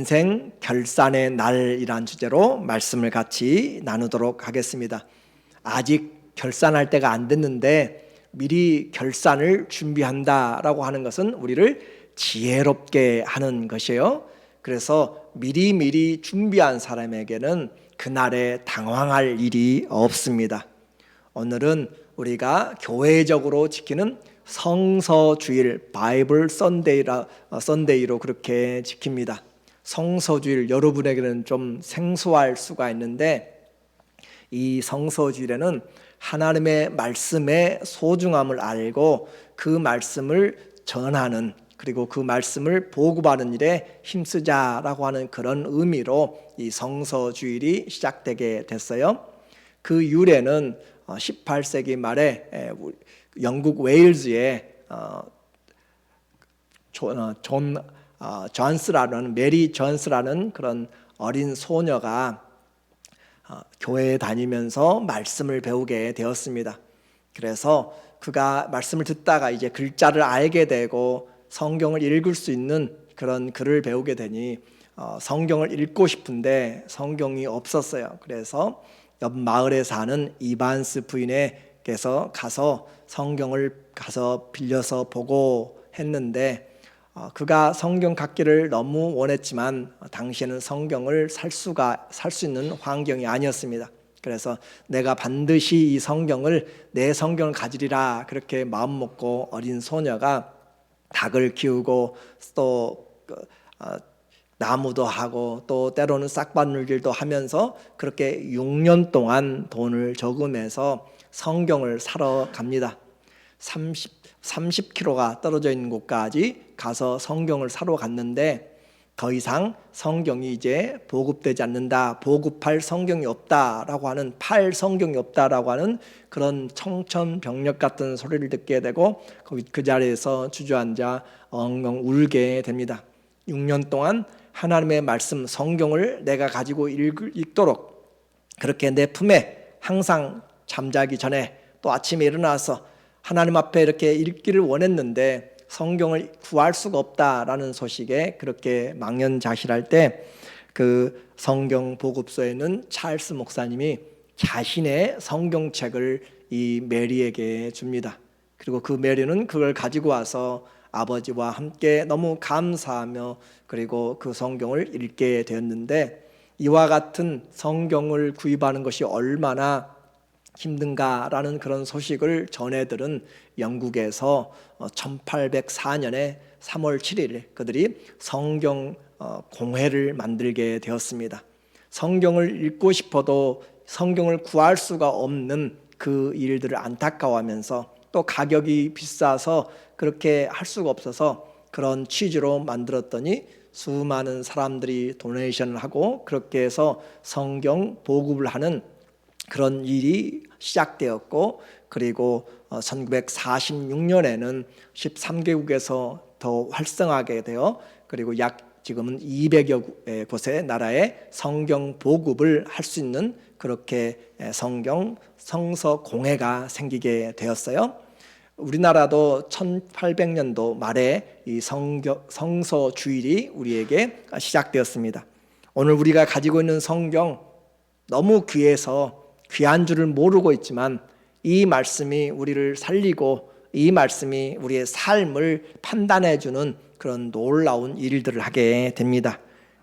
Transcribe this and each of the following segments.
인생 결산의 날이란 주제로 말씀을 같이 나누도록 하겠습니다. 아직 결산할 때가 안 됐는데 미리 결산을 준비한다라고 하는 것은 우리를 지혜롭게 하는 것이에요. 그래서 미리 준비한 사람에게는 그날에 당황할 일이 없습니다. 오늘은 우리가 교회적으로 지키는 성서주일, 바이블 선데이로 그렇게 지킵니다. 성서주일, 여러분에게는 좀 생소할 수가 있는데 이 성서주일에는 하나님의 말씀의 소중함을 알고 그 말씀을 전하는, 그리고 그 말씀을 보급하는 일에 힘쓰자라고 하는 그런 의미로 이 성서주일이 시작되게 됐어요. 그 유래는 18세기 말에 영국 웨일즈의 메리 존스라는 그런 어린 소녀가 교회에 다니면서 말씀을 배우게 되었습니다. 그래서 그가 말씀을 듣다가 이제 글자를 알게 되고 성경을 읽을 수 있는 그런 글을 배우게 되니 성경을 읽고 싶은데 성경이 없었어요. 그래서 옆 마을에 사는 이반스 부인에게서 가서 성경을 빌려서 보고 했는데 그가 성경 갖기를 너무 원했지만 당시에는 성경을 살 수 있는 환경이 아니었습니다. 그래서 내가 반드시 이 성경을, 내 성경을 가지리라, 그렇게 마음 먹고 어린 소녀가 닭을 키우고 또 나무도 하고 또 때로는 싹바늘질도 하면서 그렇게 6년 동안 돈을 저금해서 성경을 사러 갑니다. 30km가 떨어져 있는 곳까지 가서 성경을 사러 갔는데 더 이상 성경이 이제 보급되지 않는다, 보급할 성경이 없다라고 하는, 팔 성경이 없다라고 하는 그런 청천벽력 같은 소리를 듣게 되고 그 자리에서 주저앉아 엉엉 울게 됩니다. 6년 동안 하나님의 말씀, 성경을 내가 가지고 읽도록 그렇게 내 품에 항상 잠자기 전에 또 아침에 일어나서 하나님 앞에 이렇게 읽기를 원했는데 성경을 구할 수가 없다라는 소식에 그렇게 망연자실할 때 그 성경 보급소에는 찰스 목사님이 자신의 성경책을 이 메리에게 줍니다. 그리고 그 메리는 그걸 가지고 와서 아버지와 함께 너무 감사하며 그리고 그 성경을 읽게 되었는데, 이와 같은 성경을 구입하는 것이 얼마나 힘든가라는 그런 소식을 전해 들은 영국에서 1804년에 3월 7일 그들이 성경 공회를 만들게 되었습니다. 성경을 읽고 싶어도 성경을 구할 수가 없는 그 일들을 안타까워하면서 또 가격이 비싸서 그렇게 할 수가 없어서 그런 취지로 만들었더니 수많은 사람들이 도네이션을 하고 그렇게 해서 성경 보급을 하는 그런 일이 시작되었고, 그리고 1946년에는 13개국에서 더 활성화하게 되어 그리고 지금은 200여 곳의 나라에 성경 보급을 할 수 있는 그렇게 성서 공회가 생기게 되었어요. 우리나라도 1800년도 말에 이 성서 주일이 우리에게 시작되었습니다. 오늘 우리가 가지고 있는 성경 너무 귀해서 귀한 줄을 모르고 있지만 이 말씀이 우리를 살리고 이 말씀이 우리의 삶을 판단해 주는 그런 놀라운 일들을 하게 됩니다.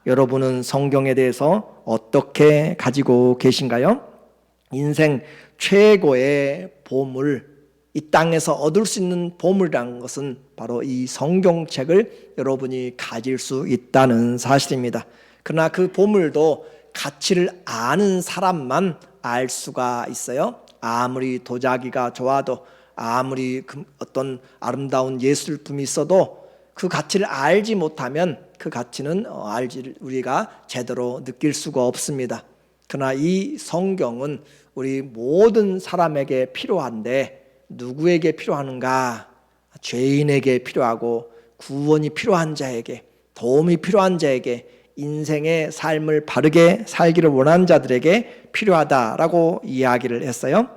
여러분은 성경에 대해서 어떻게 가지고 계신가요? 인생 최고의 보물, 이 땅에서 얻을 수 있는 보물이라는 것은 바로 이 성경책을 여러분이 가질 수 있다는 사실입니다. 그러나 그 보물도 가치를 아는 사람만 알 수가 있어요. 아무리 도자기가 좋아도, 아무리 어떤 아름다운 예술품이 있어도 그 가치를 알지 못하면 그 가치는 우리가 제대로 느낄 수가 없습니다. 그러나 이 성경은 우리 모든 사람에게 필요한데 누구에게 필요하는가? 죄인에게 필요하고 구원이 필요한 자에게, 도움이 필요한 자에게, 인생의 삶을 바르게 살기를 원하는 자들에게 필요하다라고 이야기를 했어요.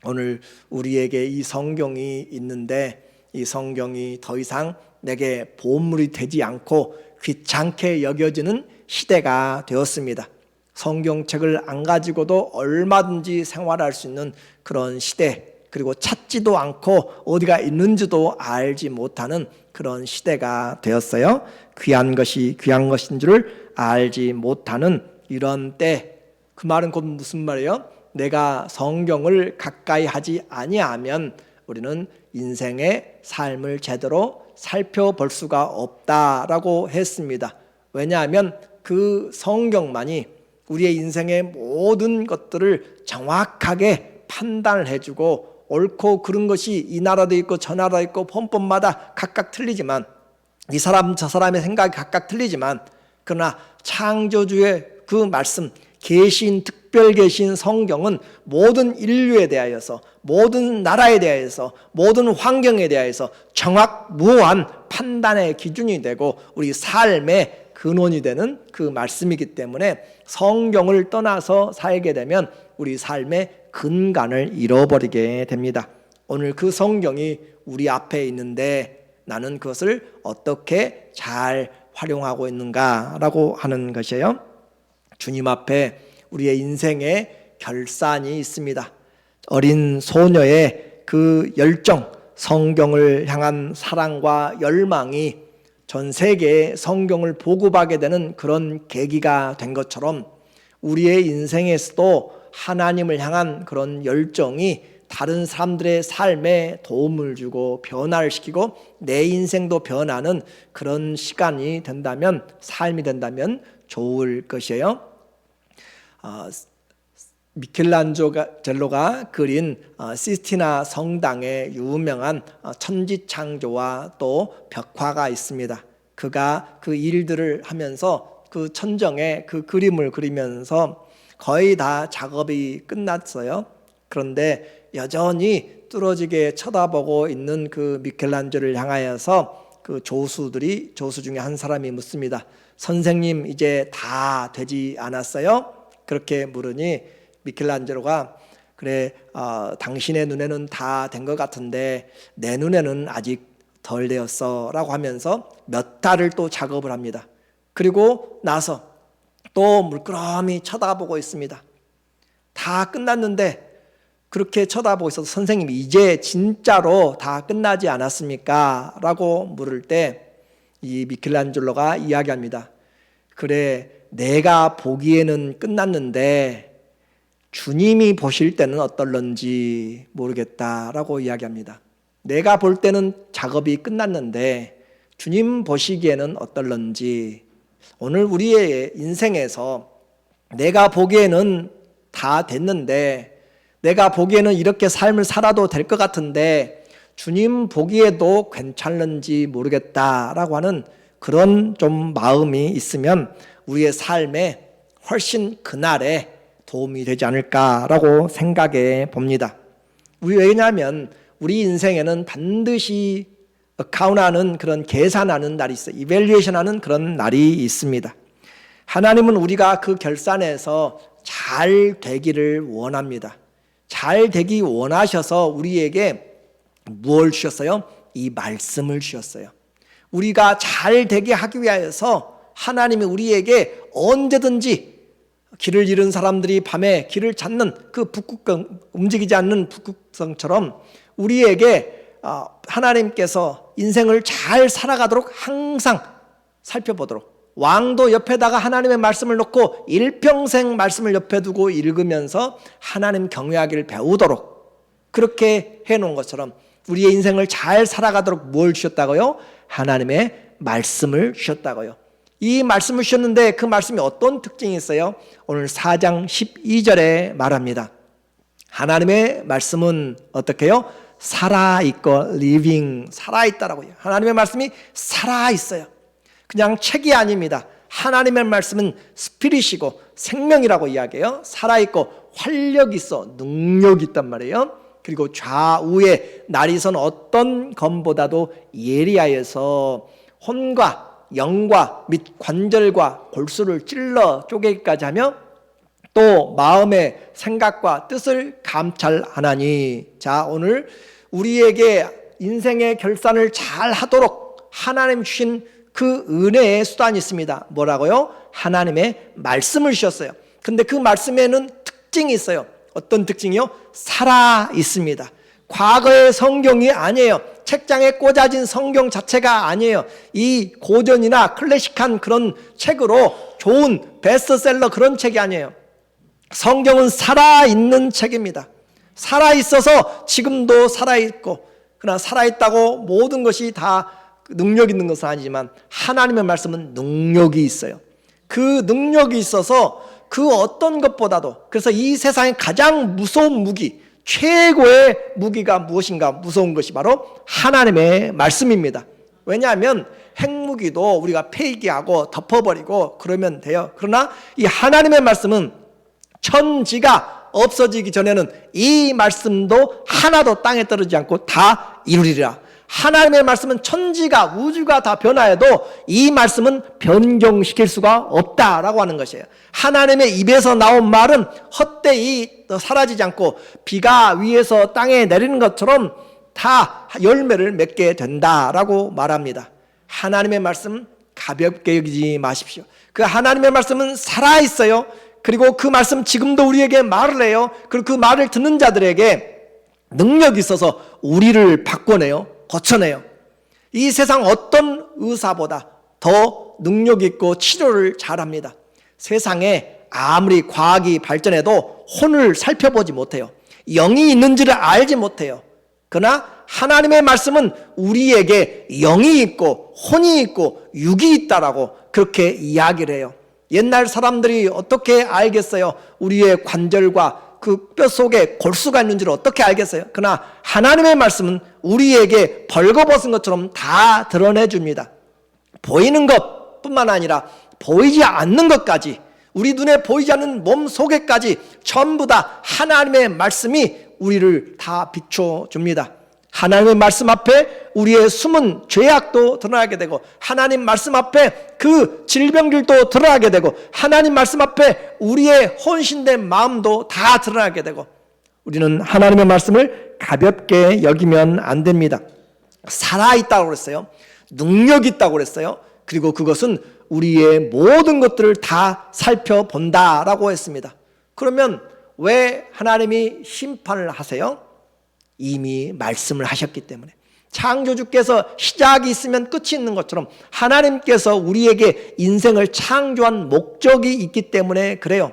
오늘 우리에게 이 성경이 있는데 이 성경이 더 이상 내게 보물이 되지 않고 귀찮게 여겨지는 시대가 되었습니다. 성경책을 안 가지고도 얼마든지 생활할 수 있는 그런 시대, 그리고 찾지도 않고 어디가 있는지도 알지 못하는 그런 시대가 되었어요. 귀한 것이 귀한 것인 줄을 알지 못하는 이런 때, 그 말은 곧 무슨 말이에요? 내가 성경을 가까이 하지 아니하면 우리는 인생의 삶을 제대로 살펴볼 수가 없다라고 했습니다. 왜냐하면 그 성경만이 우리의 인생의 모든 것들을 정확하게 판단을 해주고, 옳고 그른 것이 이 나라도 있고 저 나라도 있고 본법마다 각각 틀리지만, 이 사람 저 사람의 생각이 각각 틀리지만, 그러나 창조주의 그 말씀, 계신 특별 계신 성경은 모든 인류에 대하여서, 모든 나라에 대하여서, 모든 환경에 대하여서 정확무한 판단의 기준이 되고 우리 삶의 근원이 되는 그 말씀이기 때문에, 성경을 떠나서 살게 되면 우리 삶의 근간을 잃어버리게 됩니다. 오늘 그 성경이 우리 앞에 있는데 나는 그것을 어떻게 잘 활용하고 있는가라고 하는 것이에요. 주님 앞에 우리의 인생의 결산이 있습니다. 어린 소녀의 그 열정, 성경을 향한 사랑과 열망이 전 세계에 성경을 보급하게 되는 그런 계기가 된 것처럼, 우리의 인생에서도 하나님을 향한 그런 열정이 다른 사람들의 삶에 도움을 주고 변화를 시키고 내 인생도 변하는 그런 시간이 된다면, 삶이 된다면 좋을 것이에요. 미켈란젤로가 그린 시스티나 성당의 유명한 천지창조와 또 벽화가 있습니다. 그가 그 일들을 하면서 그 천정에 그 그림을 그리면서 거의 다 작업이 끝났어요. 그런데 여전히 뚫어지게 쳐다보고 있는 그 미켈란젤로를 향하여서 그 조수 중에 한 사람이 묻습니다. 선생님, 이제 다 되지 않았어요? 그렇게 물으니 미켈란젤로가, 그래, 당신의 눈에는 다 된 것 같은데 내 눈에는 아직 덜 되었어 라고 하면서 몇 달을 또 작업을 합니다. 그리고 나서 또 물끄러미 쳐다보고 있습니다. 다 끝났는데 그렇게 쳐다보고 있어서, 선생님 이제 진짜로 다 끝나지 않았습니까? 라고 물을 때 이 미켈란젤로가 이야기합니다. 그래, 내가 보기에는 끝났는데 주님이 보실 때는 어떨런지 모르겠다라고 이야기합니다. 내가 볼 때는 작업이 끝났는데 주님 보시기에는 어떨런지. 오늘 우리의 인생에서 내가 보기에는 다 됐는데, 내가 보기에는 이렇게 삶을 살아도 될 것 같은데 주님 보기에도 괜찮은지 모르겠다라고 하는 그런 좀 마음이 있으면 우리의 삶에 훨씬 그날에 도움이 되지 않을까라고 생각해 봅니다. 왜냐하면 우리 인생에는 반드시 어카운트하는, 그런 계산하는 날이 있어요. 이밸류에이션하는 그런 날이 있습니다. 하나님은 우리가 그 결산에서 잘 되기를 원합니다. 잘 되기 원하셔서 우리에게 무엇을 주셨어요? 이 말씀을 주셨어요. 우리가 잘 되게 하기 위하여서 하나님이 우리에게 언제든지 길을 잃은 사람들이 밤에 길을 찾는 그 북극성, 움직이지 않는 북극성처럼 우리에게 하나님께서 인생을 잘 살아가도록 항상 살펴보도록, 왕도 옆에다가 하나님의 말씀을 놓고 일평생 말씀을 옆에 두고 읽으면서 하나님 경외하기를 배우도록 그렇게 해놓은 것처럼 우리의 인생을 잘 살아가도록 뭘 주셨다고요? 하나님의 말씀을 주셨다고요. 이 말씀을 주셨는데 그 말씀이 어떤 특징이 있어요? 오늘 4장 12절에 말합니다. 하나님의 말씀은 어떻게 해요? 살아있고 living, 살아있다라고 해요. 하나님의 말씀이 살아있어요. 그냥 책이 아닙니다. 하나님의 말씀은 스피릿이고 생명이라고 이야기해요. 살아있고 활력이 있어, 능력이 있단 말이에요. 그리고 좌우에 날이선 어떤 검보다도 예리하여서 혼과 영과 및 관절과 골수를 찔러 쪼개기까지 하며 또 마음의 생각과 뜻을 감찰하나니. 자, 오늘 우리에게 인생의 결산을 잘 하도록 하나님 주신 그 은혜의 수단이 있습니다. 뭐라고요? 하나님의 말씀을 주셨어요. 근데 그 말씀에는 특징이 있어요. 어떤 특징이요? 살아 있습니다. 과거의 성경이 아니에요. 책장에 꽂아진 성경 자체가 아니에요. 이 고전이나 클래식한 그런 책으로 좋은 베스트셀러 그런 책이 아니에요. 성경은 살아있는 책입니다. 살아있어서 지금도 살아있고, 그러나 살아있다고 모든 것이 다 능력 있는 것은 아니지만 하나님의 말씀은 능력이 있어요. 그 능력이 있어서 그 어떤 것보다도, 그래서 이 세상의 가장 무서운 무기, 최고의 무기가 무엇인가? 무서운 것이 바로 하나님의 말씀입니다. 왜냐하면 핵무기도 우리가 폐기하고 덮어버리고 그러면 돼요. 그러나 이 하나님의 말씀은 천지가 없어지기 전에는 이 말씀도 하나도 땅에 떨어지지 않고 다 이루리라. 하나님의 말씀은 천지가, 우주가 다 변화해도 이 말씀은 변경시킬 수가 없다라고 하는 것이에요. 하나님의 입에서 나온 말은 헛되이 사라지지 않고 비가 위에서 땅에 내리는 것처럼 다 열매를 맺게 된다라고 말합니다. 하나님의 말씀 가볍게 여기지 마십시오. 그 하나님의 말씀은 살아있어요. 그리고 그 말씀 지금도 우리에게 말을 해요. 그리고 그 말을 듣는 자들에게 능력이 있어서 우리를 바꿔내요. 고쳐내요. 이 세상 어떤 의사보다 더 능력 있고 치료를 잘합니다. 세상에 아무리 과학이 발전해도 혼을 살펴보지 못해요. 영이 있는지를 알지 못해요. 그러나 하나님의 말씀은 우리에게 영이 있고 혼이 있고 육이 있다라고 그렇게 이야기를 해요. 옛날 사람들이 어떻게 알겠어요? 우리의 관절과 그 뼈 속에 골수가 있는지를 어떻게 알겠어요? 그러나 하나님의 말씀은 우리에게 벌거벗은 것처럼 다 드러내줍니다. 보이는 것뿐만 아니라 보이지 않는 것까지, 우리 눈에 보이지 않는 몸 속에까지 전부 다 하나님의 말씀이 우리를 다 비춰줍니다. 하나님의 말씀 앞에 우리의 숨은 죄악도 드러나게 되고, 하나님 말씀 앞에 그 질병들도 드러나게 되고, 하나님 말씀 앞에 우리의 혼신된 마음도 다 드러나게 되고, 우리는 하나님의 말씀을 가볍게 여기면 안 됩니다. 살아있다고 그랬어요. 능력이 있다고 그랬어요. 그리고 그것은 우리의 모든 것들을 다 살펴본다라고 했습니다. 그러면 왜 하나님이 심판을 하세요? 이미 말씀을 하셨기 때문에. 창조주께서 시작이 있으면 끝이 있는 것처럼 하나님께서 우리에게 인생을 창조한 목적이 있기 때문에 그래요.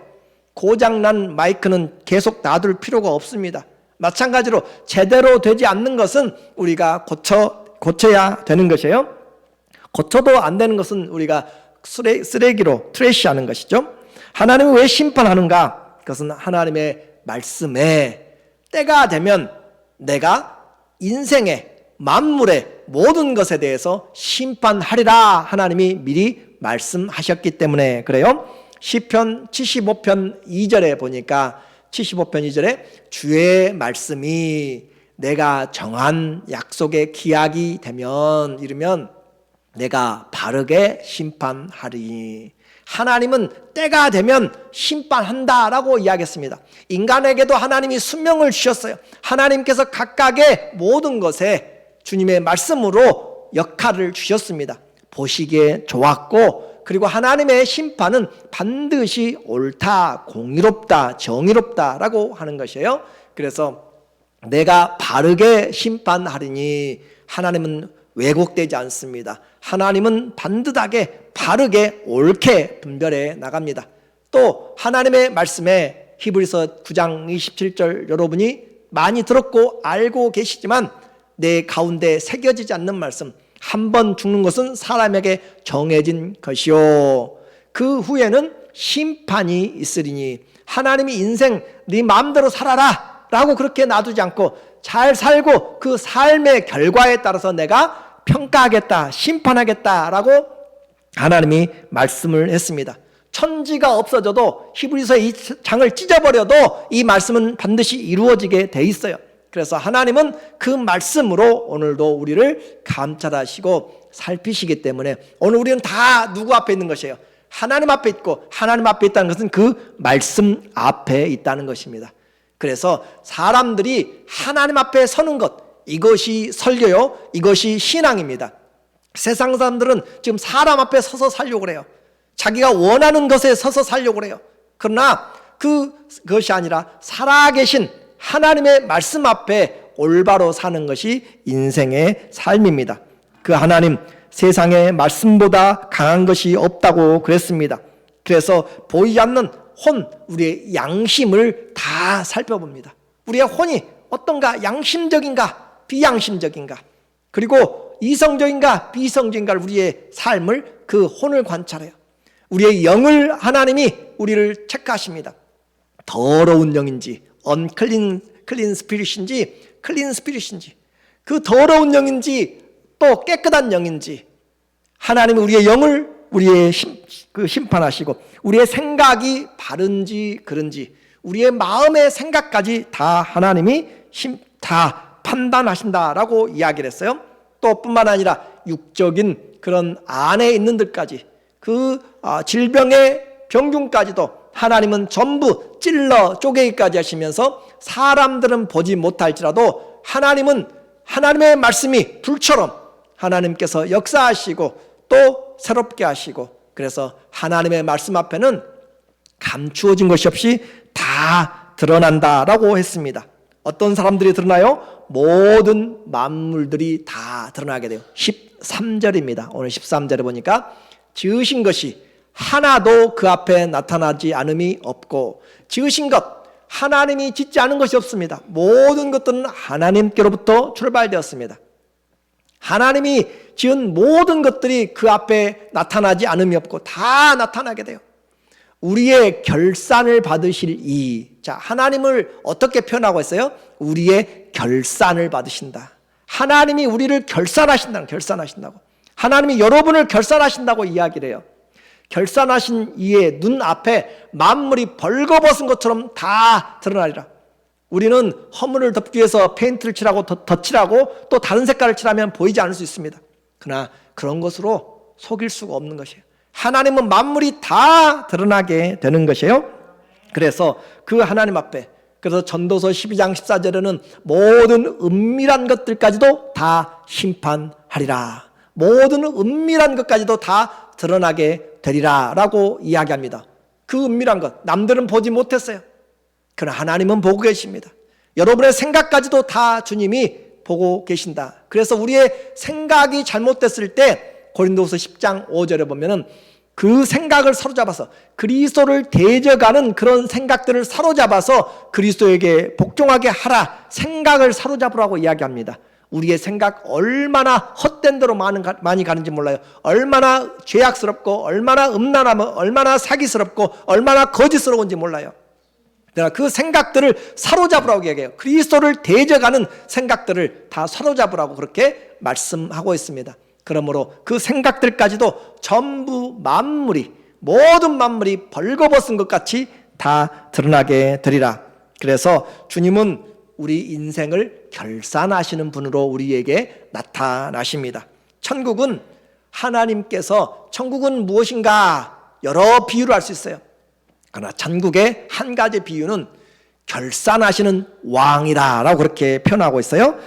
고장난 마이크는 계속 놔둘 필요가 없습니다. 마찬가지로 제대로 되지 않는 것은 우리가 고쳐야 되는 것이에요. 고쳐도 안 되는 것은 우리가 쓰레기로 트래시하는 것이죠. 하나님은 왜 심판하는가? 그것은 하나님의 말씀에 때가 되면 내가 인생의 만물의 모든 것에 대해서 심판하리라 하나님이 미리 말씀하셨기 때문에 그래요. 시편 75편 2절에 보니까 75편 2절에 주의 말씀이 내가 정한 약속의 기약이 되면 이르면 내가 바르게 심판하리니. 하나님은 때가 되면 심판한다라고 이야기했습니다. 인간에게도 하나님이 수명을 주셨어요. 하나님께서 각각의 모든 것에 주님의 말씀으로 역할을 주셨습니다. 보시기에 좋았고, 그리고 하나님의 심판은 반드시 옳다, 공의롭다, 정의롭다라고 하는 것이에요. 그래서 내가 바르게 심판하리니, 하나님은 왜곡되지 않습니다. 하나님은 반듯하게 바르게 옳게 분별해 나갑니다. 또 하나님의 말씀에 히브리서 9장 27절 여러분이 많이 들었고 알고 계시지만 내 가운데 새겨지지 않는 말씀, 한 번 죽는 것은 사람에게 정해진 것이요 그 후에는 심판이 있으리니. 하나님이 인생 네 마음대로 살아라 라고 그렇게 놔두지 않고 잘 살고 그 삶의 결과에 따라서 내가 평가하겠다, 심판하겠다라고 하나님이 말씀을 했습니다. 천지가 없어져도 히브리서 이 장을 찢어버려도 이 말씀은 반드시 이루어지게 돼 있어요. 그래서 하나님은 그 말씀으로 오늘도 우리를 감찰하시고 살피시기 때문에 오늘 우리는 다 누구 앞에 있는 것이에요? 하나님 앞에 있고, 하나님 앞에 있다는 것은 그 말씀 앞에 있다는 것입니다. 그래서 사람들이 하나님 앞에 서는 것, 이것이 설교요, 이것이 신앙입니다. 세상 사람들은 지금 사람 앞에 서서 살려고 그래요. 자기가 원하는 것에 서서 살려고 그래요. 그러나 그것이 아니라 살아계신 하나님의 말씀 앞에 올바로 사는 것이 인생의 삶입니다. 그 하나님, 세상에 말씀보다 강한 것이 없다고 그랬습니다. 그래서 보이지 않는 혼, 우리의 양심을 다 살펴봅니다. 우리의 혼이 어떤가? 양심적인가? 비양심적인가? 그리고 이성적인가? 비이성적인가? 우리의 삶을, 그 혼을 관찰해요. 우리의 영을 하나님이 우리를 체크하십니다. 더러운 영인지, 클린 스피릿인지, 클린 스피릿인지, 그 더러운 영인지 또 깨끗한 영인지, 하나님이 우리의 영을 우리의 심판하시고, 우리의 생각이 바른지 그른지, 우리의 마음의 생각까지 다 하나님이 다 판단하신다라고 이야기를 했어요. 또 뿐만 아니라 육적인 그런 안에 있는 들까지, 그 질병의 병균까지도 하나님은 전부 찔러 쪼개기까지 하시면서, 사람들은 보지 못할지라도 하나님은 하나님의 말씀이 불처럼 하나님께서 역사하시고 또 새롭게 하시고, 그래서 하나님의 말씀 앞에는 감추어진 것이 없이 다 드러난다라고 했습니다. 어떤 사람들이 드러나요? 모든 만물들이 다 드러나게 돼요. 13절입니다. 오늘 13절에 보니까 지으신 것이 하나도 그 앞에 나타나지 않음이 없고, 지으신 것, 하나님이 짓지 않은 것이 없습니다. 모든 것들은 하나님께로부터 출발되었습니다. 하나님이 지은 모든 것들이 그 앞에 나타나지 않음이 없고 다 나타나게 돼요. 우리의 결산을 받으실 자, 하나님을 어떻게 표현하고 있어요? 우리의 결산을 받으신다. 하나님이 우리를 결산하신다고. 하나님이 여러분을 결산하신다고 이야기를 해요. 결산하신 이의 눈앞에 만물이 벌거벗은 것처럼 다 드러나리라. 우리는 허물을 덮기 위해서 페인트를 칠하고 덧칠하고 또 다른 색깔을 칠하면 보이지 않을 수 있습니다. 그러나 그런 것으로 속일 수가 없는 것이에요. 하나님은 만물이 다 드러나게 되는 것이에요. 그래서 그 하나님 앞에, 그래서 전도서 12장 14절에는 모든 은밀한 것들까지도 다 심판하리라. 모든 은밀한 것까지도 다 드러나게 되리라 라고 이야기합니다. 그 은밀한 것, 남들은 보지 못했어요. 그러나 하나님은 보고 계십니다. 여러분의 생각까지도 다 주님이 보고 계신다. 그래서 우리의 생각이 잘못됐을 때 고린도후서 10장 5절에 보면은 그 생각을 사로잡아서, 그리스도를 대적하는 그런 생각들을 사로잡아서 그리스도에게 복종하게 하라, 생각을 사로잡으라고 이야기합니다. 우리의 생각 얼마나 헛된 대로 많이 가는지 몰라요. 얼마나 죄악스럽고 얼마나 음란하고 얼마나 사기스럽고 얼마나 거짓스러운지 몰라요. 그러나 그 생각들을 사로잡으라고 이야기해요. 그리스도를 대적하는 생각들을 다 사로잡으라고 그렇게 말씀하고 있습니다. 그러므로 그 생각들까지도 전부 모든 만물이 벌거벗은 것 같이 다 드러나게 되리라. 그래서 주님은 우리 인생을 결산하시는 분으로 우리에게 나타나십니다. 천국은 무엇인가 여러 비유를 할 수 있어요. 그러나 천국의 한 가지 비유는 결산하시는 왕이라고 그렇게 표현하고 있어요.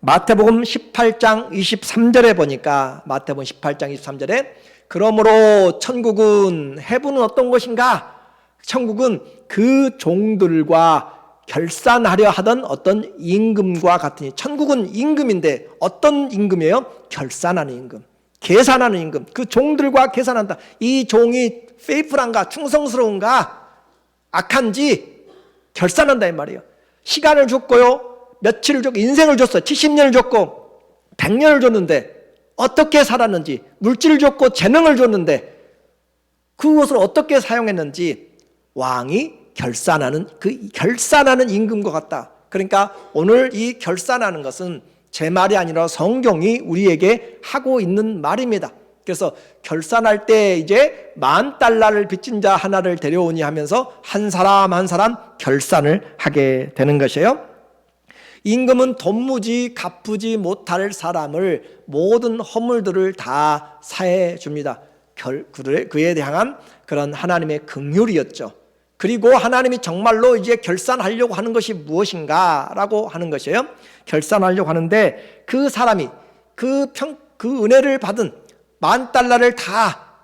마태복음 18장 23절에 보니까, 마태복음 18장 23절에 그러므로 천국은, 해부는 어떤 것인가? 천국은 그 종들과 결산하려 하던 어떤 임금과 같으니, 천국은 임금인데 어떤 임금이에요? 결산하는 임금, 계산하는 임금. 그 종들과 계산한다. 이 종이 페이플한가, 충성스러운가, 악한지 결산한다 이 말이에요. 시간을 줬고요, 며칠을 줬고, 인생을 줬어요. 70년을 줬고 100년을 줬는데 어떻게 살았는지, 물질을 줬고 재능을 줬는데 그것을 어떻게 사용했는지 왕이 결산하는 임금과 같다. 그러니까 오늘 이 결산하는 것은 제 말이 아니라 성경이 우리에게 하고 있는 말입니다. 그래서 결산할 때 이제 $10,000를 빚진 자 하나를 데려오니 하면서 한 사람 한 사람 결산을 하게 되는 것이에요. 임금은 돈무지 갚지 못할 사람을 모든 허물들을 다 사해 줍니다. 그에 대한 그런 하나님의 긍휼이었죠. 그리고 하나님이 정말로 이제 결산하려고 하는 것이 무엇인가라고 하는 것이에요. 결산하려고 하는데 그 사람이 그 은혜를 받은 $10,000를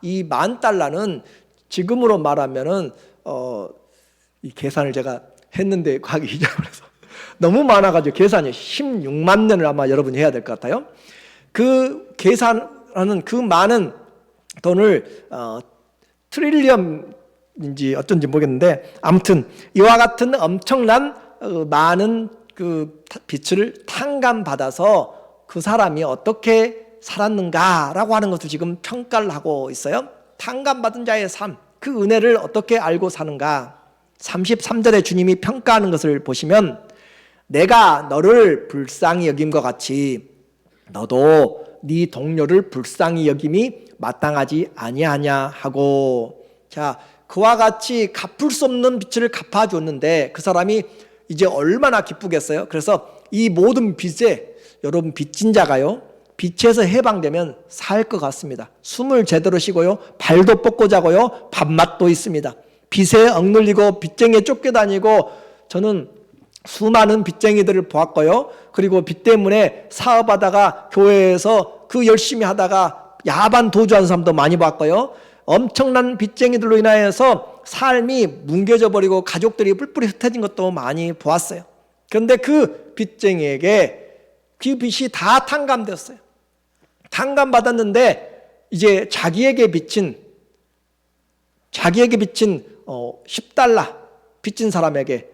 이 $10,000는 지금으로 말하면은 이 계산을 제가 했는데 과학이 잊어버려서 너무 많아가지고 계산이 16만 년을 아마 여러분이 해야 될 것 같아요. 그 계산하는 그 많은 돈을 트릴리언인지 어쩐지 모르겠는데 아무튼 이와 같은 엄청난 많은 그 빛을 탕감받아서 그 사람이 어떻게 살았는가라고 하는 것을 지금 평가를 하고 있어요. 탕감받은 자의 삶, 그 은혜를 어떻게 알고 사는가. 33절에 주님이 평가하는 것을 보시면 내가 너를 불쌍히 여김과 같이 너도 네 동료를 불쌍히 여김이 마땅하지 아니하냐 하고, 자, 그와 같이 갚을 수 없는 빚을 갚아줬는데 그 사람이 이제 얼마나 기쁘겠어요. 그래서 이 모든 빚에 여러분 빚진 자가요 빚에서 해방되면 살 것 같습니다. 숨을 제대로 쉬고요 발도 뻗고 자고요 밥맛도 있습니다. 빚에 억눌리고 빚쟁이에 쫓겨다니고 저는 수많은 빚쟁이들을 보았고요. 그리고 빚 때문에 사업하다가 교회에서 그 열심히 하다가 야반 도주한 사람도 많이 봤고요. 엄청난 빚쟁이들로 인하여서 삶이 뭉개져 버리고 가족들이 뿔뿔이 흩어진 것도 많이 보았어요. 그런데 그 빚쟁이에게 그 빚이 다 탕감되었어요. 탕감받았는데 이제 자기에게 빚진 $10 빚진 사람에게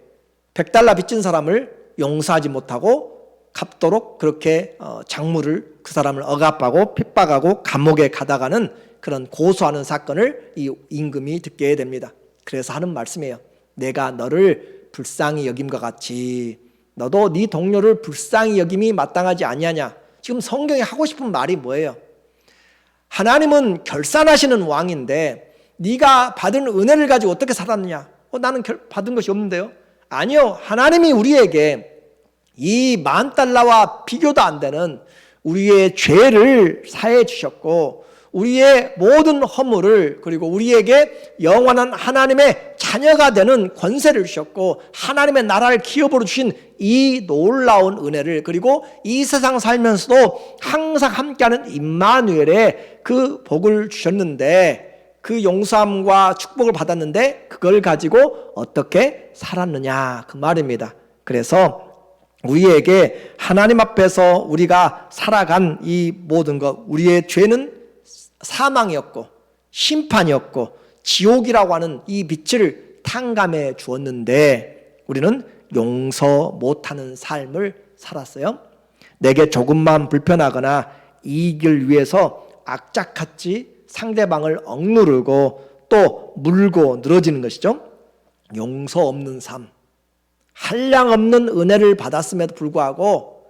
$100 빚진 사람을 용서하지 못하고 갚도록 그렇게 장물을 그 사람을 억압하고 핍박하고 감옥에 가다가는 그런 고소하는 사건을 이 임금이 듣게 됩니다. 그래서 하는 말씀이에요. 내가 너를 불쌍히 여김과 같이 너도 네 동료를 불쌍히 여김이 마땅하지 아니하냐. 지금 성경이 하고 싶은 말이 뭐예요? 하나님은 결산하시는 왕인데 네가 받은 은혜를 가지고 어떻게 살았느냐? 나는 받은 것이 없는데요. 아니요, 하나님이 우리에게 이 $10,000와 비교도 안 되는 우리의 죄를 사해 주셨고 우리의 모든 허물을, 그리고 우리에게 영원한 하나님의 자녀가 되는 권세를 주셨고 하나님의 나라를 기업으로 주신 이 놀라운 은혜를, 그리고 이 세상 살면서도 항상 함께하는 임마누엘의 그 복을 주셨는데 그 용서함과 축복을 받았는데 그걸 가지고 어떻게 살았느냐 그 말입니다. 그래서 우리에게 하나님 앞에서 우리가 살아간 이 모든 것, 우리의 죄는 사망이었고 심판이었고 지옥이라고 하는 이 빛을 탕감해 주었는데 우리는 용서 못하는 삶을 살았어요. 내게 조금만 불편하거나 이익을 위해서 악착같이 상대방을 억누르고 또 물고 늘어지는 것이죠. 용서 없는 삶, 한량없는 은혜를 받았음에도 불구하고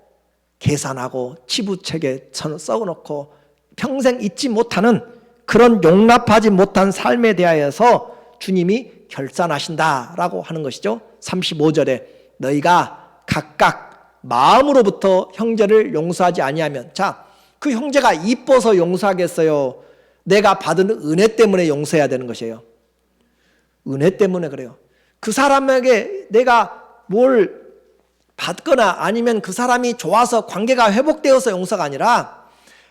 계산하고 치부책에 썩어놓고 평생 잊지 못하는 그런 용납하지 못한 삶에 대하여서 주님이 결산하신다라고 하는 것이죠. 35절에 너희가 각각 마음으로부터 형제를 용서하지 아니하면, 자, 그 형제가 이뻐서 용서하겠어요? 내가 받은 은혜 때문에 용서해야 되는 것이에요. 은혜 때문에 그래요. 그 사람에게 내가 뭘 받거나 아니면 그 사람이 좋아서 관계가 회복되어서 용서가 아니라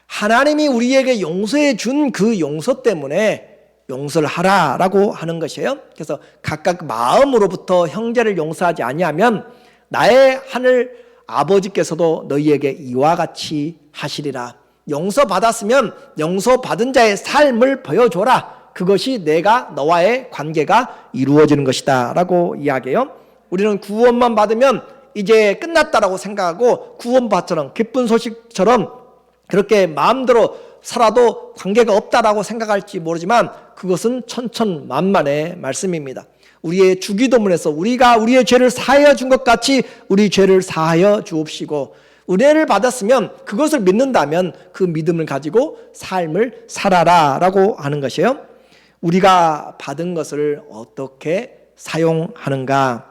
하나님이 우리에게 용서해 준 그 용서 때문에 용서를 하라라고 하는 것이에요. 그래서 각각 마음으로부터 형제를 용서하지 아니하면 나의 하늘 아버지께서도 너희에게 이와 같이 하시리라. 용서받았으면 용서받은 자의 삶을 보여줘라. 그것이 내가 너와의 관계가 이루어지는 것이다 라고 이야기해요. 우리는 구원만 받으면 이제 끝났다라고 생각하고 구원받처럼 기쁜 소식처럼 그렇게 마음대로 살아도 관계가 없다라고 생각할지 모르지만 그것은 천천만만의 말씀입니다. 우리의 주기도문에서 우리가 우리의 죄를 사하여 준 것 같이 우리 죄를 사하여 주옵시고, 은혜를 받았으면 그것을 믿는다면 그 믿음을 가지고 삶을 살아라 라고 하는 것이에요. 우리가 받은 것을 어떻게 사용하는가.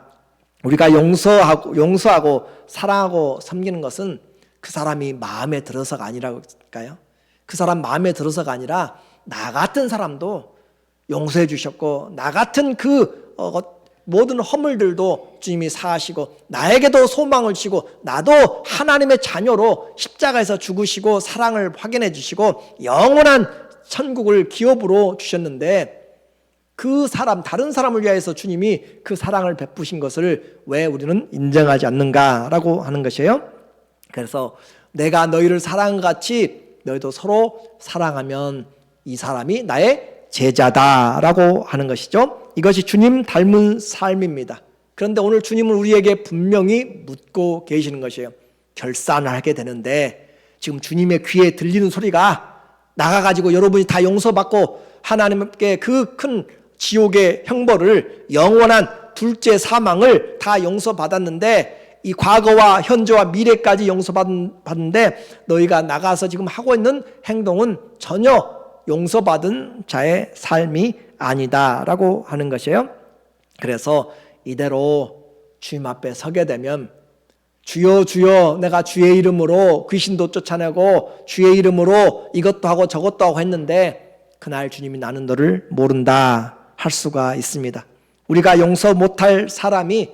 우리가 용서하고 사랑하고 섬기는 것은 그 사람이 마음에 들어서가 아니랄까요? 그 사람 마음에 들어서가 아니라 나 같은 사람도 용서해 주셨고 나 같은 그 모든 허물들도 주님이 사하시고 나에게도 소망을 주시고 나도 하나님의 자녀로 십자가에서 죽으시고 사랑을 확인해 주시고 영원한 천국을 기업으로 주셨는데 그 사람, 다른 사람을 위하여서 주님이 그 사랑을 베푸신 것을 왜 우리는 인정하지 않는가라고 하는 것이에요. 그래서 내가 너희를 사랑한 같이 너희도 서로 사랑하면 이 사람이 나의 제자다라고 하는 것이죠. 이것이 주님 닮은 삶입니다. 그런데 오늘 주님은 우리에게 분명히 묻고 계시는 것이에요. 결산을 하게 되는데 지금 주님의 귀에 들리는 소리가 나가가지고 여러분이 다 용서받고 하나님께 그 큰 지옥의 형벌을 영원한 둘째 사망을 다 용서받았는데 이 과거와 현재와 미래까지 용서받는데 너희가 나가서 지금 하고 있는 행동은 전혀 용서받은 자의 삶이 아니다라고 하는 것이에요. 그래서 이대로 주님 앞에 서게 되면 주여 주여 내가 주의 이름으로 귀신도 쫓아내고 주의 이름으로 이것도 하고 저것도 하고 했는데 그날 주님이 나는 너를 모른다 할 수가 있습니다. 우리가 용서 못할 사람이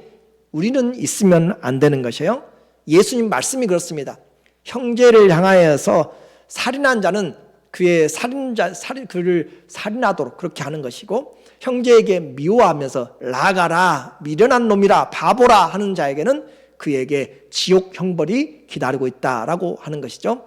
우리는 있으면 안 되는 것이에요. 예수님 말씀이 그렇습니다. 형제를 향하여서 살인한 자는 그의 그를 살인하도록 그렇게 하는 것이고 형제에게 미워하면서 나가라 미련한 놈이라 바보라 하는 자에게는 그에게 지옥 형벌이 기다리고 있다라고 하는 것이죠.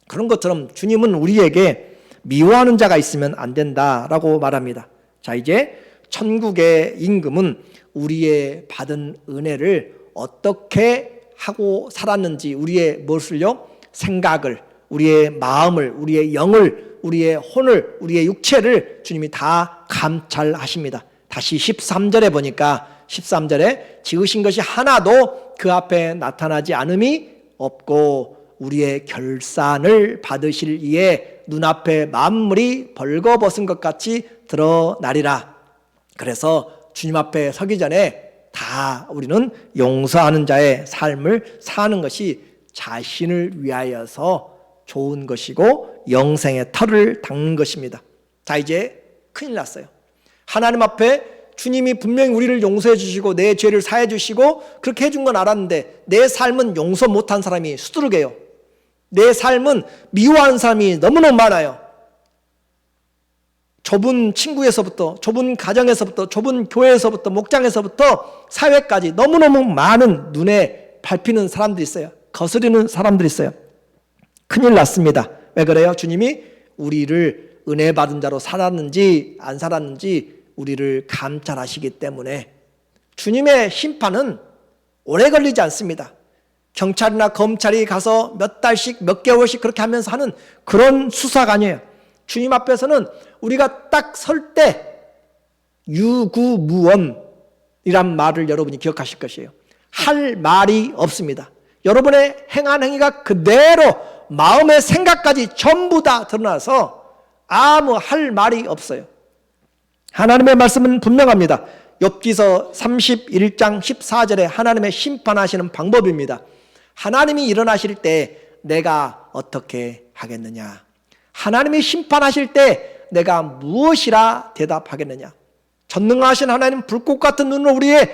그런 것처럼 주님은 우리에게 미워하는 자가 있으면 안 된다라고 말합니다. 자, 이제 천국의 임금은 우리의 받은 은혜를 어떻게 하고 살았는지 우리의 무엇을요? 생각을, 우리의 마음을, 우리의 영을, 우리의 혼을, 우리의 육체를 주님이 다 감찰하십니다. 다시 13절에 보니까 13절에 지으신 것이 하나도 그 앞에 나타나지 않음이 없고 우리의 결산을 받으실 이에 눈앞에 만물이 벌거벗은 것 같이 드러나리라. 그래서 주님 앞에 서기 전에 다 우리는 용서하는 자의 삶을 사는 것이 자신을 위하여서 좋은 것이고 영생의 털을 닦는 것입니다. 자, 이제 큰일 났어요. 하나님 앞에 주님이 분명히 우리를 용서해 주시고 내 죄를 사해 주시고 그렇게 해준 건 알았는데 내 삶은 용서 못한 사람이 수두룩해요. 내 삶은 미워하는 사람이 너무너무 많아요. 좁은 친구에서부터, 좁은 가정에서부터, 좁은 교회에서부터, 목장에서부터 사회까지 너무너무 많은 눈에 밟히는 사람들이 있어요. 거스르는 사람들이 있어요. 큰일 났습니다. 왜 그래요? 주님이 우리를 은혜 받은 자로 살았는지 안 살았는지 우리를 감찰하시기 때문에 주님의 심판은 오래 걸리지 않습니다. 경찰이나 검찰이 가서 몇 달씩 몇 개월씩 그렇게 하면서 하는 그런 수사가 아니에요. 주님 앞에서는 우리가 딱 설 때 유구무원이란 말을 여러분이 기억하실 것이에요. 할 말이 없습니다. 여러분의 행한 행위가 그대로 마음의 생각까지 전부 다 드러나서 아무 할 말이 없어요. 하나님의 말씀은 분명합니다. 욥기서 31장 14절에 하나님의 심판하시는 방법입니다. 하나님이 일어나실 때 내가 어떻게 하겠느냐? 하나님이 심판하실 때 내가 무엇이라 대답하겠느냐? 전능하신 하나님 불꽃 같은 눈으로 우리의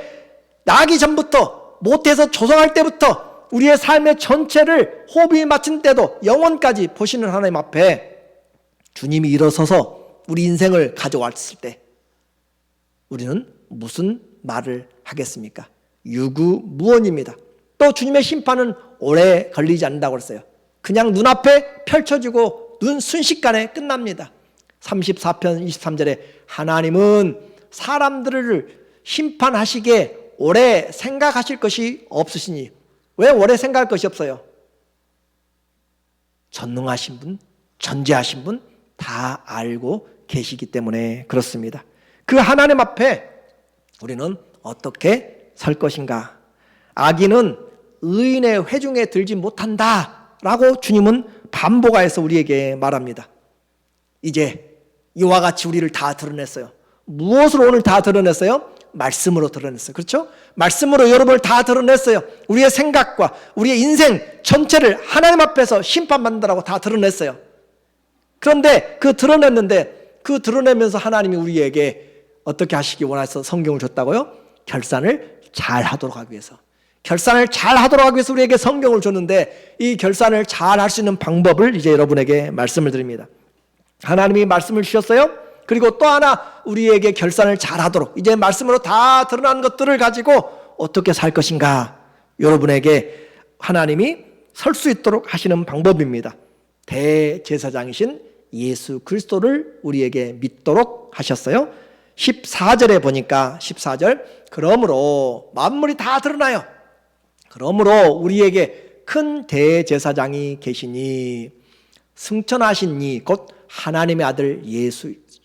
나기 전부터 모태에서 조성할 때부터 우리의 삶의 전체를 호흡이 마친 때도 영원까지 보시는 하나님 앞에 주님이 일어서서 우리 인생을 가져왔을 때 우리는 무슨 말을 하겠습니까? 유구무원입니다. 또 주님의 심판은 오래 걸리지 않는다고 했어요. 그냥 눈앞에 펼쳐지고 눈 순식간에 끝납니다. 34편 23절에 하나님은 사람들을 심판하시기에 오래 생각하실 것이 없으시니. 왜 오래 생각할 것이 없어요? 전능하신 분, 전지하신 분 다 알고 계시기 때문에 그렇습니다. 그 하나님 앞에 우리는 어떻게 설 것인가? 악인은 의인의 회중에 들지 못한다라고 주님은 반복하여서 우리에게 말합니다. 이제 이와 같이 우리를 다 드러냈어요. 무엇으로 오늘 다 드러냈어요? 말씀으로 드러냈어요. 그렇죠? 말씀으로 여러분을 다 드러냈어요. 우리의 생각과 우리의 인생 전체를 하나님 앞에서 심판받는다라고 다 드러냈어요. 그런데 그 드러냈는데 그 드러내면서 하나님이 우리에게 어떻게 하시기 원해서 성경을 줬다고요? 결산을 잘 하도록 하기 위해서. 결산을 잘 하도록 하기 위해서 우리에게 성경을 줬는데 이 결산을 잘 할 수 있는 방법을 이제 여러분에게 말씀을 드립니다. 하나님이 말씀을 주셨어요. 그리고 또 하나 우리에게 결산을 잘 하도록 이제 말씀으로 다 드러난 것들을 가지고 어떻게 살 것인가 여러분에게 하나님이 설 수 있도록 하시는 방법입니다. 대제사장이신 예수 그리스도를 우리에게 믿도록 하셨어요. 14절에 보니까 14절 그러므로 만물이 다 드러나요. 그러므로 우리에게 큰 대제사장이 계시니 승천하신 이 곧 하나님의 아들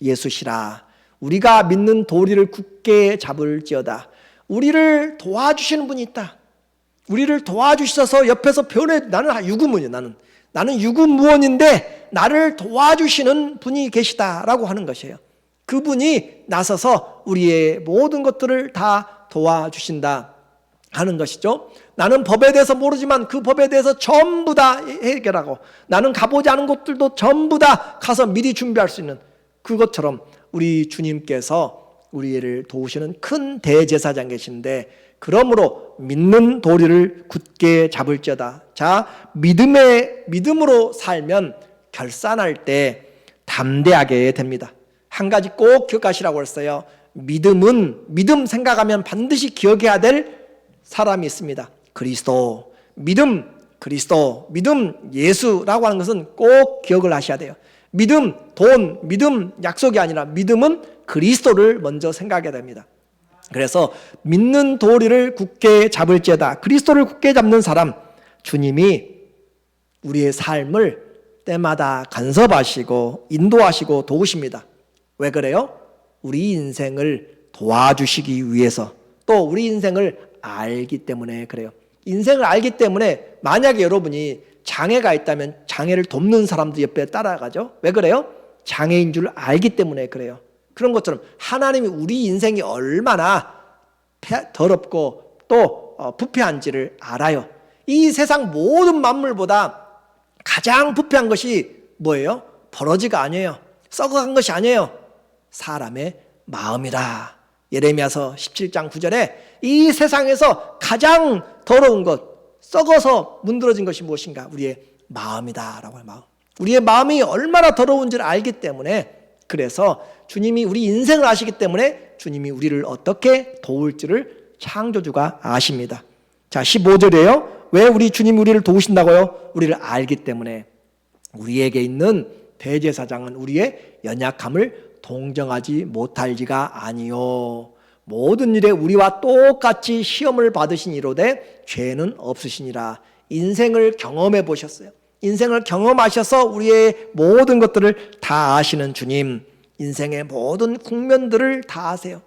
예수시라. 우리가 믿는 도리를 굳게 잡을지어다. 우리를 도와주시는 분이 있다. 우리를 도와주셔서 옆에서 변해. 나는 유구무원이야. 나는 유구무원인데 나를 도와주시는 분이 계시다라고 하는 것이에요. 그분이 나서서 우리의 모든 것들을 다 도와주신다 하는 것이죠. 나는 법에 대해서 모르지만 그 법에 대해서 전부 다 해결하고 나는 가보지 않은 곳들도 전부 다 가서 미리 준비할 수 있는 그것처럼 우리 주님께서 우리를 도우시는 큰 대제사장 계신데 그러므로 믿는 도리를 굳게 잡을지어다. 자, 믿음으로 살면 결산할 때 담대하게 됩니다. 한 가지 꼭 기억하시라고 했어요. 믿음 생각하면 반드시 기억해야 될 사람이 있습니다. 그리스도, 믿음 예수라고 하는 것은 꼭 기억을 하셔야 돼요. 믿음, 돈, 믿음, 약속이 아니라 믿음은 그리스도를 먼저 생각해야 됩니다. 그래서 믿는 도리를 굳게 잡을지어다. 그리스도를 굳게 잡는 사람, 주님이 우리의 삶을 때마다 간섭하시고 인도하시고 도우십니다. 왜 그래요? 우리 인생을 도와주시기 위해서, 또 우리 인생을 알기 때문에 그래요. 인생을 알기 때문에 만약에 여러분이 장애가 있다면 장애를 돕는 사람들 옆에 따라가죠. 왜 그래요? 장애인 줄 알기 때문에 그래요. 그런 것처럼 하나님이 우리 인생이 얼마나 더럽고 또 부패한지를 알아요. 이 세상 모든 만물보다 가장 부패한 것이 뭐예요? 버러지가 아니에요. 썩어간 것이 아니에요. 사람의 마음이다. 예레미야서 17장 9절에 이 세상에서 가장 더러운 것, 썩어서 문드러진 것이 무엇인가? 우리의 마음이다 라고 해요. 마음. 우리의 마음이 얼마나 더러운지를 알기 때문에, 그래서 주님이 우리 인생을 아시기 때문에 주님이 우리를 어떻게 도울지를 창조주가 아십니다. 자, 15절이에요. 왜 우리 주님이 우리를 도우신다고요? 우리를 알기 때문에. 우리에게 있는 대제사장은 우리의 연약함을 동정하지 못할지가 아니요, 모든 일에 우리와 똑같이 시험을 받으신 이로되 죄는 없으시니라. 인생을 경험해 보셨어요. 인생을 경험하셔서 우리의 모든 것들을 다 아시는 주님, 인생의 모든 국면들을 다 아세요.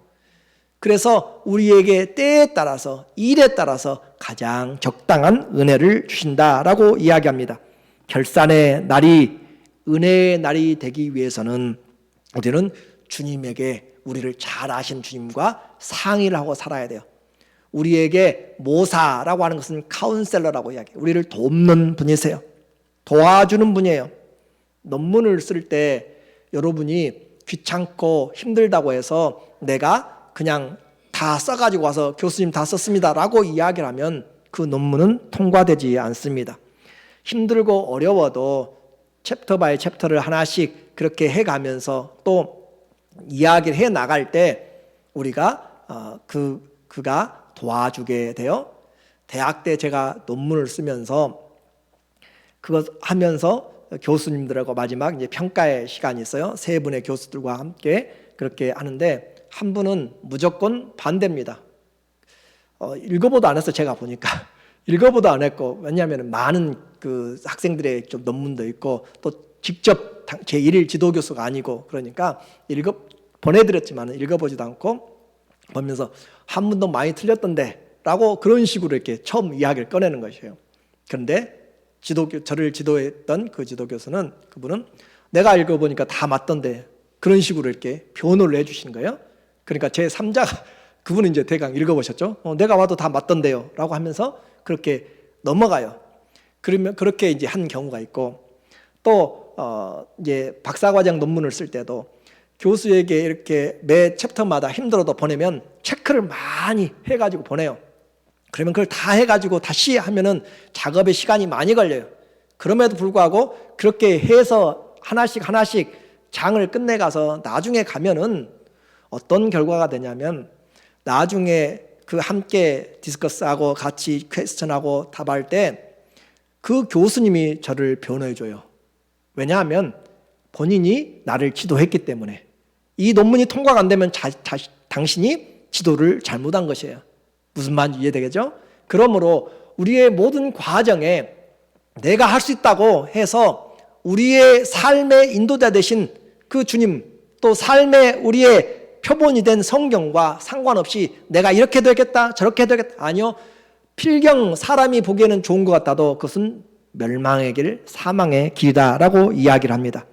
그래서 우리에게 때에 따라서, 일에 따라서 가장 적당한 은혜를 주신다라고 이야기합니다. 결산의 날이, 은혜의 날이 되기 위해서는 우리는 주님에게, 우리를 잘 아신 주님과 상의를 하고 살아야 돼요. 우리에게 모사라고 하는 것은 카운셀러라고 이야기해요. 우리를 돕는 분이세요. 도와주는 분이에요. 논문을 쓸 때 여러분이 귀찮고 힘들다고 해서 내가 그냥 다 써가지고 와서 교수님 다 썼습니다 라고 이야기를 하면 그 논문은 통과되지 않습니다. 힘들고 어려워도 챕터 바이 챕터를 하나씩 그렇게 해가면서 또 이야기를 해 나갈 때 우리가 그가 도와주게 돼요. 대학 때 제가 논문을 쓰면서 그것 하면서 교수님들하고 마지막 이제 평가의 시간이 있어요. 세 분의 교수들과 함께 그렇게 하는데 한 분은 무조건 반대입니다. 읽어보도 안 했어. 제가 보니까 읽어보도 안 했고, 왜냐하면 많은 그 학생들의 좀 논문도 있고 또 직접 제1일 지도교수가 아니고 그러니까 보내드렸지만 읽어보지도 않고 보면서 한 분도 많이 틀렸던데 라고 그런 식으로 이렇게 처음 이야기를 꺼내는 것이에요. 그런데 저를 지도했던 그 지도교수는, 그분은 내가 읽어보니까 다 맞던데, 그런 식으로 이렇게 변호를 해주시는 거예요. 그러니까 제 3자가, 그분은 이제 대강 읽어보셨죠? 내가 와도 다 맞던데요 라고 하면서 그렇게 넘어가요. 그러면 그렇게 이제 한 경우가 있고, 또 이제 박사과정 논문을 쓸 때도 교수에게 이렇게 매 챕터마다 힘들어도 보내면 체크를 많이 해가지고 보내요. 그러면 그걸 다 해가지고 다시 하면은 작업에 시간이 많이 걸려요. 그럼에도 불구하고 그렇게 해서 하나씩 장을 끝내가서 나중에 가면은 어떤 결과가 되냐면, 나중에 그 함께 디스커스하고 같이 퀘스천하고 답할 때 그 교수님이 저를 변호해줘요. 왜냐하면 본인이 나를 지도했기 때문에. 이 논문이 통과가 안 되면 당신이 지도를 잘못한 것이에요. 무슨 말인지 이해되겠죠? 그러므로 우리의 모든 과정에 내가 할 수 있다고 해서 우리의 삶의 인도자 되신 그 주님, 또 삶의 우리의 표본이 된 성경과 상관없이 내가 이렇게 되겠다 저렇게 되겠다, 아니요, 필경 사람이 보기에는 좋은 것 같아도 그것은 멸망의 길, 사망의 길이다라고 이야기를 합니다.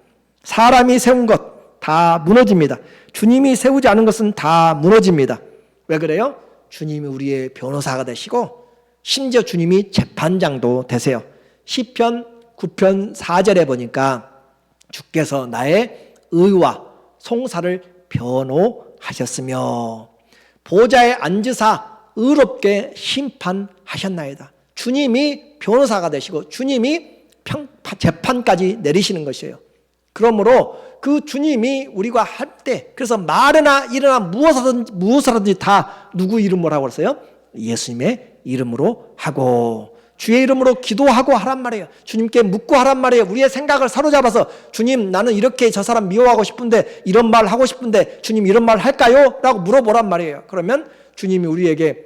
사람이 세운 것 다 무너집니다. 주님이 세우지 않은 것은 다 무너집니다. 왜 그래요? 주님이 우리의 변호사가 되시고 심지어 주님이 재판장도 되세요. 시편 9편 4절에 보니까 주께서 나의 의와 송사를 변호하셨으며 보좌에 앉으사 의롭게 심판하셨나이다. 주님이 변호사가 되시고 주님이 재판까지 내리시는 것이에요. 그러므로 그 주님이 우리가 할 때, 그래서 말이나 일이나 무엇이라든지 다 누구 이름으로 하고 그랬어요? 예수님의 이름으로 하고 주의 이름으로 기도하고 하란 말이에요. 주님께 묻고 하란 말이에요. 우리의 생각을 사로잡아서 주님, 나는 이렇게 저 사람 미워하고 싶은데, 이런 말 하고 싶은데 주님 이런 말 할까요? 라고 물어보란 말이에요. 그러면 주님이 우리에게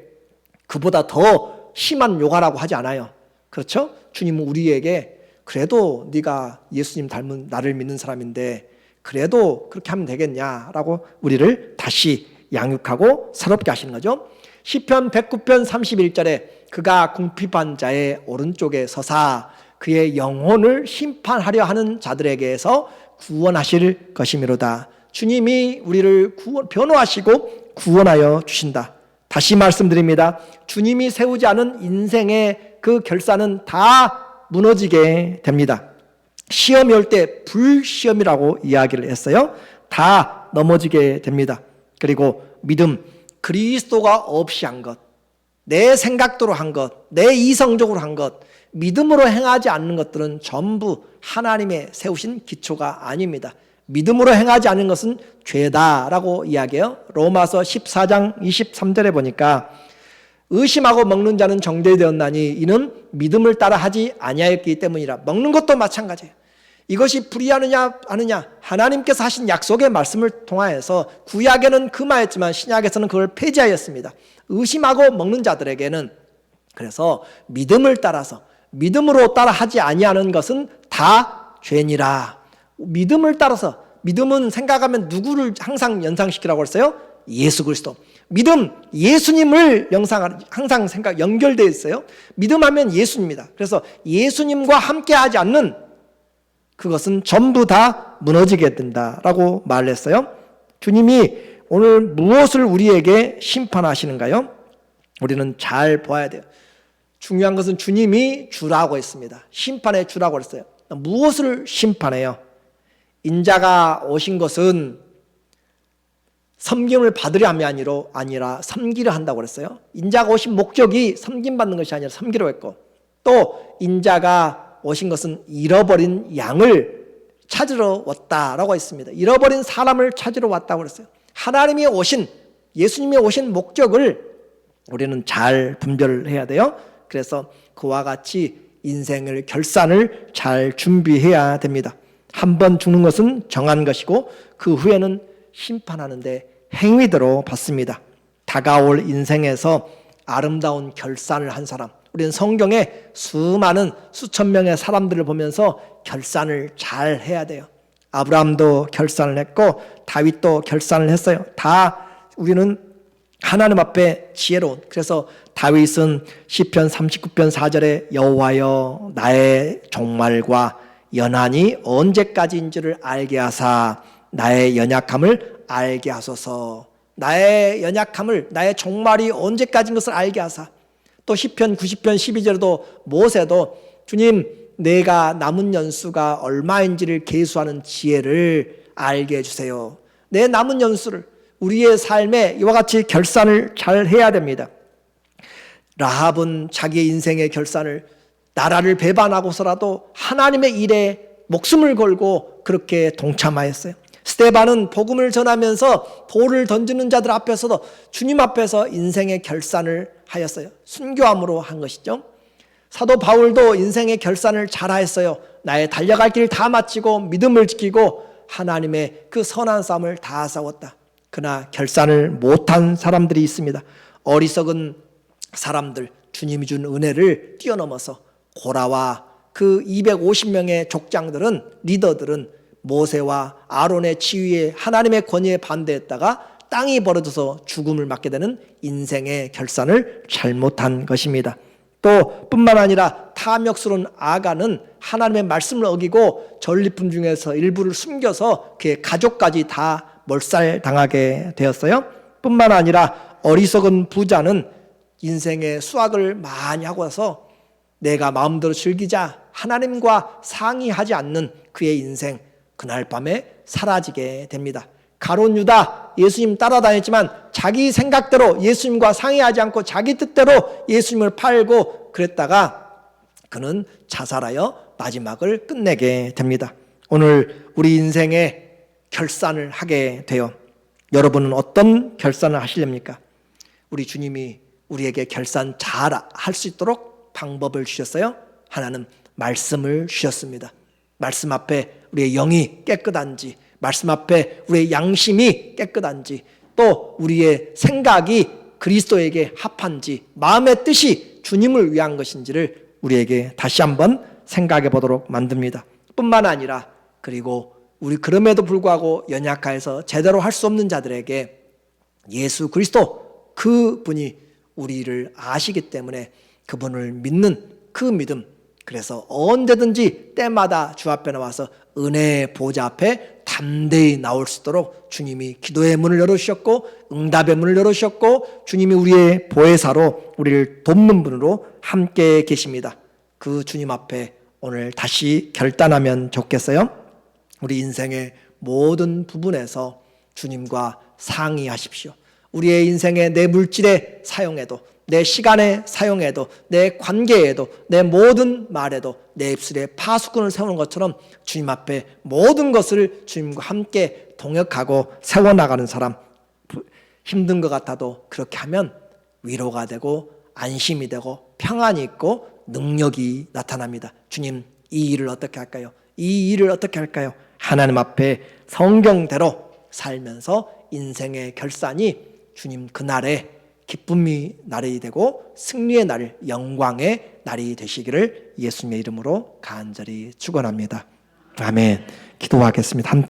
그보다 더 심한 요구라고 하지 않아요. 그렇죠? 주님은 우리에게 그래도 네가 예수님 닮은 나를 믿는 사람인데 그래도 그렇게 하면 되겠냐라고 우리를 다시 양육하고 새롭게 하시는 거죠. 시편 109편 31절에 그가 궁핍한 자의 오른쪽에 서사 그의 영혼을 심판하려 하는 자들에게서 구원하실 것이미로다. 주님이 우리를 변호하시고 구원하여 주신다. 다시 말씀드립니다. 주님이 세우지 않은 인생의 그 결산은 다 무너지게 됩니다. 시험이 올 때 불시험이라고 이야기를 했어요. 다 넘어지게 됩니다. 그리고 믿음, 그리스도가 없이 한 것, 내 생각대로 한 것, 내 이성적으로 한 것, 믿음으로 행하지 않는 것들은 전부 하나님의 세우신 기초가 아닙니다. 믿음으로 행하지 않는 것은 죄다라고 이야기해요. 로마서 14장 23절에 보니까 의심하고 먹는 자는 정죄되었나니 이는 믿음을 따라 하지 아니하였기 때문이라. 먹는 것도 마찬가지예요. 이것이 불의하느냐 아느냐, 하나님께서 하신 약속의 말씀을 통하여서 구약에는 금하였지만 신약에서는 그걸 폐지하였습니다. 의심하고 먹는 자들에게는, 그래서 믿음을 따라서, 믿음으로 따라 하지 아니하는 것은 다 죄니라. 믿음을 따라서, 믿음은 생각하면 누구를 항상 연상시키라고 했어요? 예수 그리스도. 믿음, 예수님을 항상 연결되어 있어요. 믿음하면 예수님입니다. 그래서 예수님과 함께하지 않는 그것은 전부 다 무너지게 된다라고 말했어요. 주님이 오늘 무엇을 우리에게 심판하시는가요? 우리는 잘 봐야 돼요. 중요한 것은 주님이 주라고 했습니다. 심판의 주라고 했어요. 무엇을 심판해요? 인자가 오신 것은 섬김을 받으려함이 아니라 섬기려 한다고 그랬어요. 인자가 오신 목적이 섬김받는 것이 아니라 섬기려 했고, 또 인자가 오신 것은 잃어버린 양을 찾으러 왔다라고 했습니다. 잃어버린 사람을 찾으러 왔다고 그랬어요. 하나님이 오신, 예수님이 오신 목적을 우리는 잘 분별을 해야 돼요. 그래서 그와 같이 인생을 결산을 잘 준비해야 됩니다. 한 번 죽는 것은 정한 것이고 그 후에는 심판하는데 행위대로 받습니다. 다가올 인생에서 아름다운 결산을 한 사람, 우리는 성경에 수많은 수천 명의 사람들을 보면서 결산을 잘 해야 돼요. 아브라함도 결산을 했고 다윗도 결산을 했어요. 다 우리는 하나님 앞에 지혜로운, 그래서 다윗은 시편 39편 4절에 여호와여 나의 종말과 연한이 언제까지인지를 알게 하사 나의 연약함을 알게 하소서. 나의 연약함을, 나의 종말이 언제까지인 것을 알게 하사. 또 시편 90편 12절에도 모세도 주님 내가 남은 연수가 얼마인지를 계수하는 지혜를 알게 해주세요. 내 남은 연수를 우리의 삶에 이와 같이 결산을 잘 해야 됩니다. 라합은 자기의 인생의 결산을 나라를 배반하고서라도 하나님의 일에 목숨을 걸고 그렇게 동참하였어요. 스데반은 복음을 전하면서 돌을 던지는 자들 앞에서도 주님 앞에서 인생의 결산을 하였어요. 순교함으로 한 것이죠. 사도 바울도 인생의 결산을 잘 하였어요. 나의 달려갈 길 다 마치고 믿음을 지키고 하나님의 그 선한 싸움을 다 싸웠다. 그러나 결산을 못한 사람들이 있습니다. 어리석은 사람들, 주님이 준 은혜를 뛰어넘어서 고라와 그 250명의 족장들은, 리더들은 모세와 아론의 지위에, 하나님의 권위에 반대했다가 땅이 벌어져서 죽음을 맞게 되는 인생의 결산을 잘못한 것입니다. 또 뿐만 아니라 탐욕스러운 아간은 하나님의 말씀을 어기고 전리품 중에서 일부를 숨겨서 그의 가족까지 다 몰살당하게 되었어요. 뿐만 아니라 어리석은 부자는 인생의 수확을 많이 하고 나서 내가 마음대로 즐기자 하나님과 상의하지 않는 그의 인생, 그날 밤에 사라지게 됩니다. 가룟 유다, 예수님 따라다녔지만 자기 생각대로 예수님과 상의하지 않고 자기 뜻대로 예수님을 팔고 그랬다가 그는 자살하여 마지막을 끝내게 됩니다. 오늘 우리 인생의 결산을 하게 돼요. 여러분은 어떤 결산을 하시렵니까? 우리 주님이 우리에게 결산 잘 할 수 있도록 방법을 주셨어요. 하나는 말씀을 주셨습니다. 말씀 앞에 우리의 영이 깨끗한지, 말씀 앞에 우리의 양심이 깨끗한지, 또 우리의 생각이 그리스도에게 합한지, 마음의 뜻이 주님을 위한 것인지를 우리에게 다시 한번 생각해 보도록 만듭니다. 뿐만 아니라 그리고 우리 그럼에도 불구하고 연약하여서 제대로 할 수 없는 자들에게 예수 그리스도, 그분이 우리를 아시기 때문에 그분을 믿는 그 믿음, 그래서 언제든지 때마다 주 앞에 나와서 은혜의 보좌 앞에 담대히 나올 수 있도록 주님이 기도의 문을 열어주셨고 응답의 문을 열어주셨고 주님이 우리의 보혜사로 우리를 돕는 분으로 함께 계십니다. 그 주님 앞에 오늘 다시 결단하면 좋겠어요. 우리 인생의 모든 부분에서 주님과 상의하십시오. 우리의 인생의 내 물질의 사용에도, 내 시간의 사용에도, 내 관계에도, 내 모든 말에도 내 입술에 파수꾼을 세우는 것처럼 주님 앞에 모든 것을 주님과 함께 동역하고 세워나가는 사람, 힘든 것 같아도 그렇게 하면 위로가 되고 안심이 되고 평안이 있고 능력이 나타납니다. 주님, 이 일을 어떻게 할까요? 이 일을 어떻게 할까요? 하나님 앞에 성경대로 살면서 인생의 결산이 주님 그날에 기쁨이 날이 되고 승리의 날, 영광의 날이 되시기를 예수님의 이름으로 간절히 축원합니다. 아멘. 기도하겠습니다.